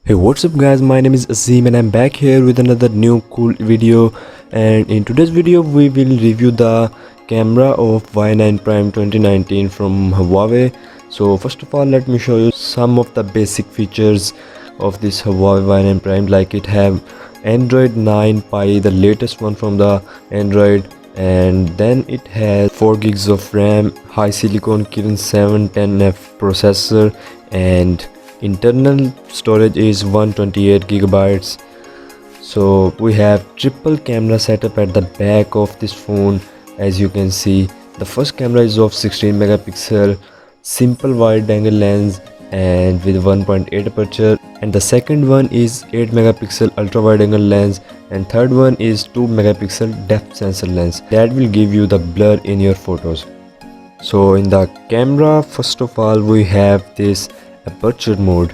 Hey, what's up guys, my name is Azim and I'm back here with another new cool video. And in today's video we will review the camera of Y9 Prime 2019 from Huawei. So first of all, let me show you some of the basic features of this Huawei Y9 Prime. Like, it have Android 9 Pie, the latest one from the Android, and then it has 4 gigs of RAM, high silicon Kirin 710F processor, and internal storage is 128 gigabytes. So we have triple camera setup at the back of this phone. As you can see, the first camera is of 16 megapixel simple wide angle lens and with 1.8 aperture, and the second one is 8 megapixel ultra wide angle lens, and third one is 2 megapixel depth sensor lens that will give you the blur in your photos. So in the camera, first of all, we have this aperture mode.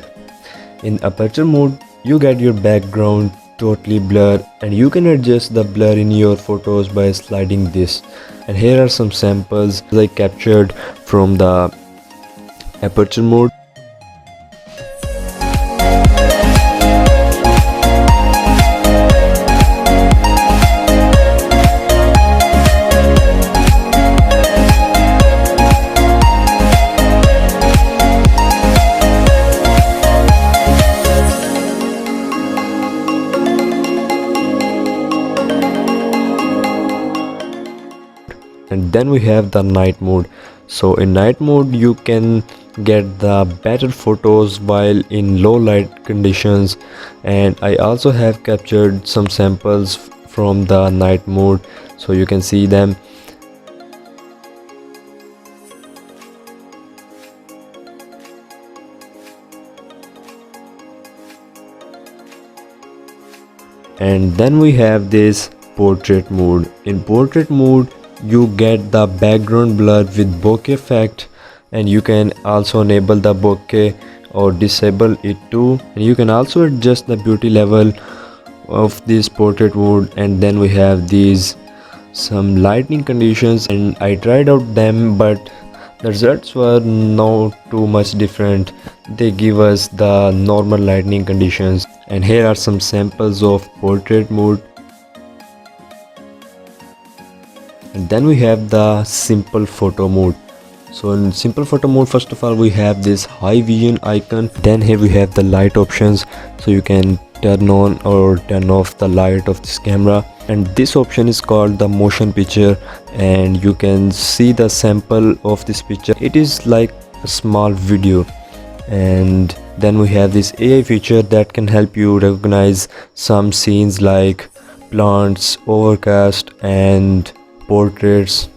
In aperture mode, you get your background totally blur, and you can adjust the blur in your photos by sliding this. And here are some samples I captured from the aperture mode. And then we have the night mode. So in night mode, you can get the better photos while in low light conditions, and I also have captured some samples from the night mode so you can see them. And then we have this portrait mode. In portrait mode, you get the background blur with bokeh effect, and you can also enable the bokeh or disable it too, and you can also adjust the beauty level of this portrait mode. And then we have these some lighting conditions, and I tried out them, but the results were not too much different. They give us the normal lighting conditions, and here are some samples of portrait mode. And then we have the simple photo mode. So in simple photo mode, first of all, we have this high vision icon. Then here we have the light options, so you can turn on or turn off the light of this camera, and this option is called the motion picture, and you can see the sample of this picture. It is like a small video. And then we have this AI feature that can help you recognize some scenes like plants, overcast, and portraits.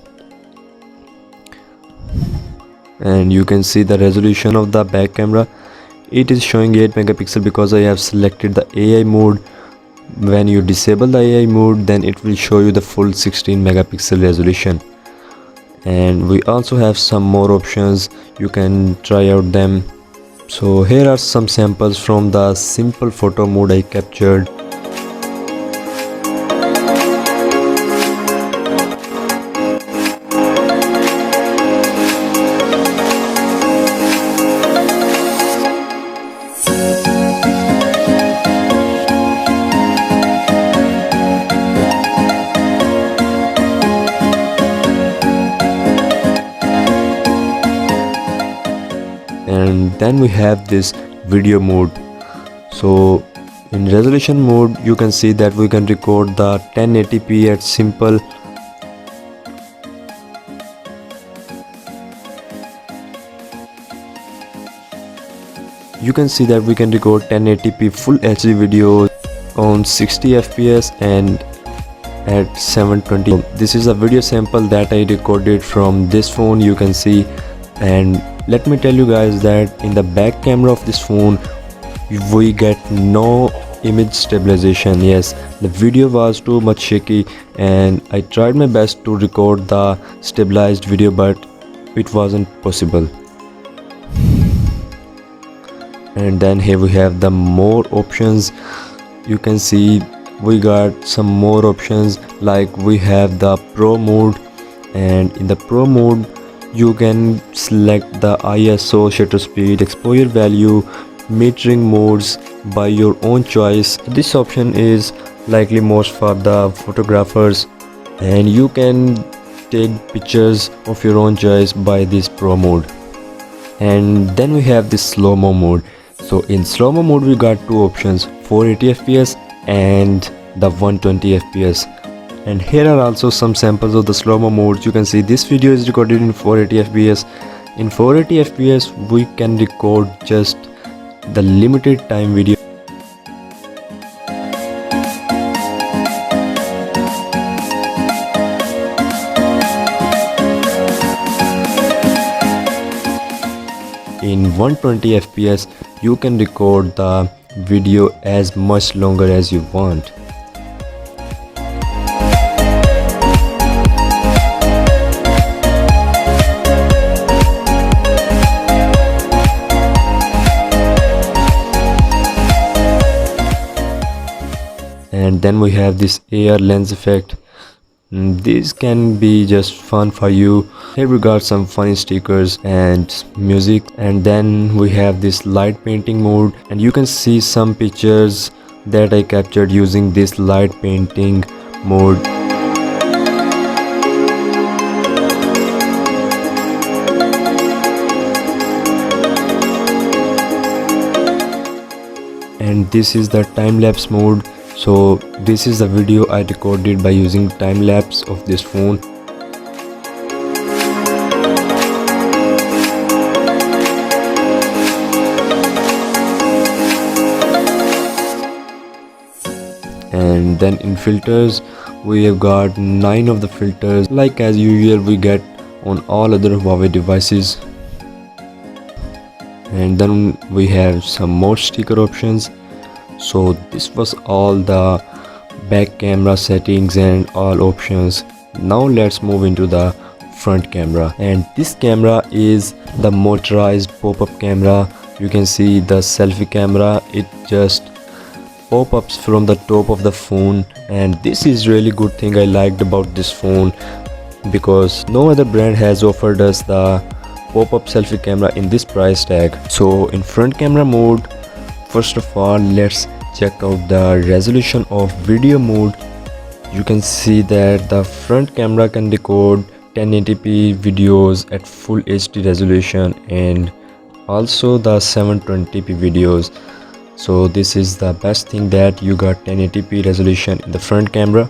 And you can see the resolution of the back camera. It is showing 8 megapixel because I have selected the AI mode. When you disable the AI mode, then it will show you the full 16 megapixel resolution. And we also have some more options, you can try out them. So here are some samples from the simple photo mode I captured. And then we have this video mode. So in resolution mode, you can see that we can record the 1080p at simple. You can see that we can record 1080p full HD video on 60 fps and at 720. This is a video sample that I recorded from this phone, you can see. And let me tell you guys that in the back camera of this phone, we get no image stabilization. Yes, the video was too much shaky, and I tried my best to record the stabilized video, but it wasn't possible. And then here we have the more options. You can see we got some more options, like we have the pro mode, and in the pro mode you can select the ISO, shutter speed, exposure value, metering modes, by your own choice. This option is likely most for the photographers, and you can take pictures of your own choice by this pro mode. And then we have this slow-mo mode. So in slow-mo mode we got two options, 480 fps and the 120 fps. And here are also some samples of the slow-mo modes. You can see this video is recorded in 480 fps. In 480 fps we can record just the limited time video. In 120 fps you can record the video as much longer as you want. And then we have this AR lens effect. This can be just fun for you. Here we got some funny stickers and music. And then we have this light painting mode, and you can see some pictures that I captured using this light painting mode. And this is the time-lapse mode. So this is the video I recorded by using time-lapse of this phone. And then in filters we have got 9 of the filters, like as usual we get on all other Huawei devices. And then we have some more sticker options. So this was all the back camera settings and all options. Now let's move into the front camera, and this camera is the motorized pop-up camera. You can see the selfie camera, it just pop-ups from the top of the phone, and this is really good thing I liked about this phone, because no other brand has offered us the pop-up selfie camera in this price tag. So in front camera mode, first of all let's check out the resolution of video mode. You can see that the front camera can record 1080p videos at full HD resolution and also the 720p videos. So this is the best thing, that you got 1080p resolution in the front camera.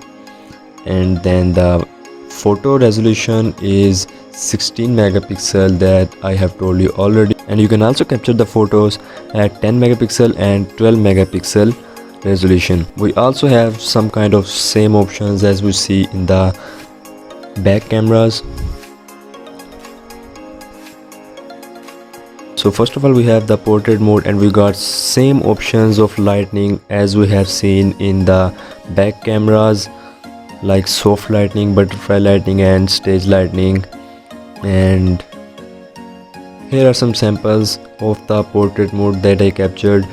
And then the photo resolution is 16 megapixel, that I have told you already, and you can also capture the photos at 10 megapixel and 12 megapixel resolution. We also have some kind of same options as we see in the back cameras. So first of all we have the portrait mode, and we got same options of lighting as we have seen in the back cameras, like soft lighting, butterfly lighting and stage lighting. And here are some samples of the portrait mode that I captured,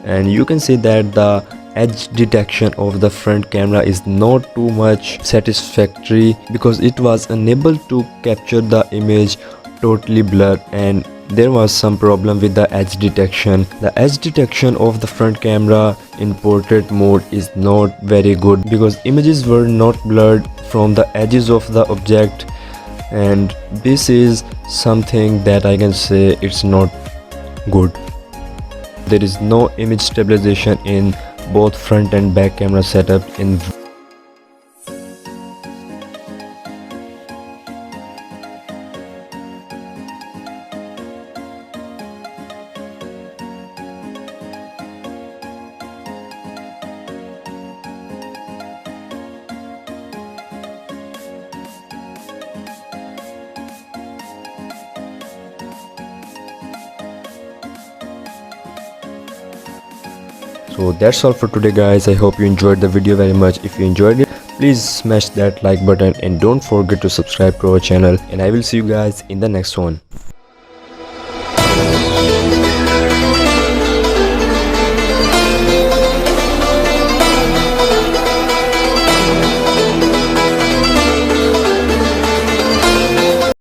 and you can see that the edge detection of the front camera is not too much satisfactory, because it was unable to capture the image totally blurred, and there was some problem with the edge detection. The edge detection of the front camera in portrait mode is not very good, because images were not blurred from the edges of the object, and this is something that I can say it's not good. There is no image stabilization in both front and back camera setup in. So that's all for today guys. I hope you enjoyed the video very much. If you enjoyed it, please smash that like button and don't forget to subscribe to our channel, and I will see you guys in the next one.